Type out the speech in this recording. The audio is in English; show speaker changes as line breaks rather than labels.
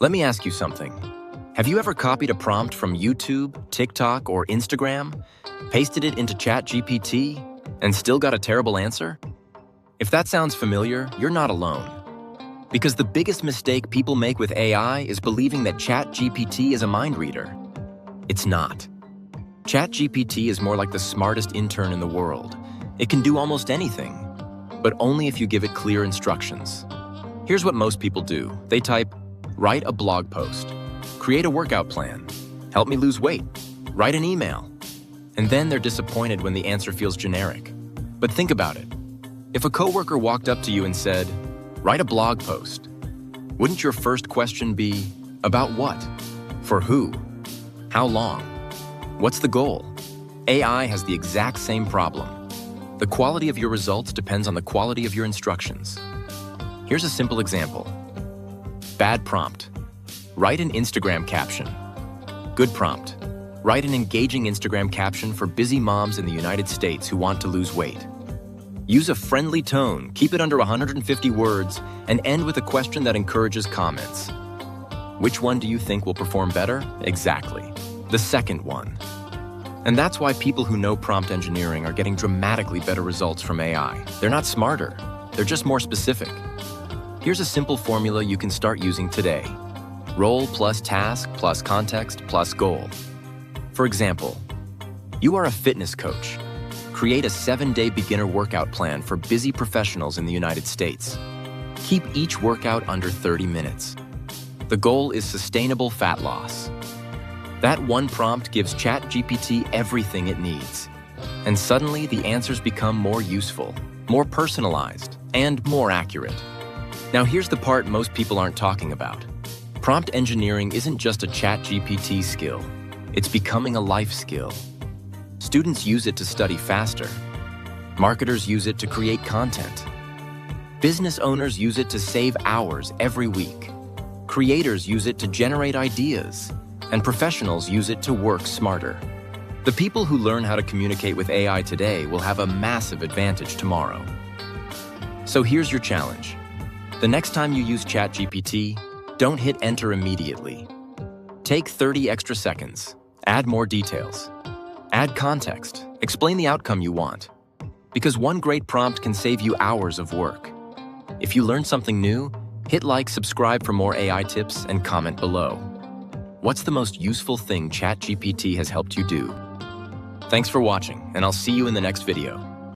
Let me ask you something. Have you ever copied a prompt from YouTube, TikTok, or Instagram, pasted it into ChatGPT, and still got a terrible answer? If that sounds familiar, you're not alone. Because the biggest mistake people make with AI is believing that ChatGPT is a mind reader. It's not. ChatGPT is more like the smartest intern in the world. It can do almost anything, but only if you give it clear instructions. Here's what most people do. They type, "Write a blog post, create a workout plan, help me lose weight, write an email." And then they're disappointed when the answer feels generic. But think about it. If a coworker walked up to you and said, "Write a blog post," wouldn't your first question be, about what? For who? How long? What's the goal? AI has the exact same problem. The quality of your results depends on the quality of your instructions. Here's a simple example. Bad prompt. Write an Instagram caption. Good prompt. Write an engaging Instagram caption for busy moms in the United States who want to lose weight. Use a friendly tone, keep it under 150 words, and end with a question that encourages comments. Which one do you think will perform better? Exactly. The second one. And that's why people who know prompt engineering are getting dramatically better results from AI. They're not smarter, they're just more specific. Here's a simple formula you can start using today. Role plus task plus context plus goal. For example, you are a fitness coach. Create a 7-day beginner workout plan for busy professionals in the United States. Keep each workout under 30 minutes. The goal is sustainable fat loss. That one prompt gives ChatGPT everything it needs. And suddenly the answers become more useful, more personalized, and more accurate. Now here's the part most people aren't talking about. Prompt engineering isn't just a ChatGPT skill. It's becoming a life skill. Students use it to study faster. Marketers use it to create content. Business owners use it to save hours every week. Creators use it to generate ideas. And professionals use it to work smarter. The people who learn how to communicate with AI today will have a massive advantage tomorrow. So here's your challenge. The next time you use ChatGPT, don't hit enter immediately. Take 30 extra seconds. Add more details. Add context. Explain the outcome you want. Because one great prompt can save you hours of work. If you learned something new, hit like, subscribe for more AI tips, and comment below. What's the most useful thing ChatGPT has helped you do? Thanks for watching, and I'll see you in the next video.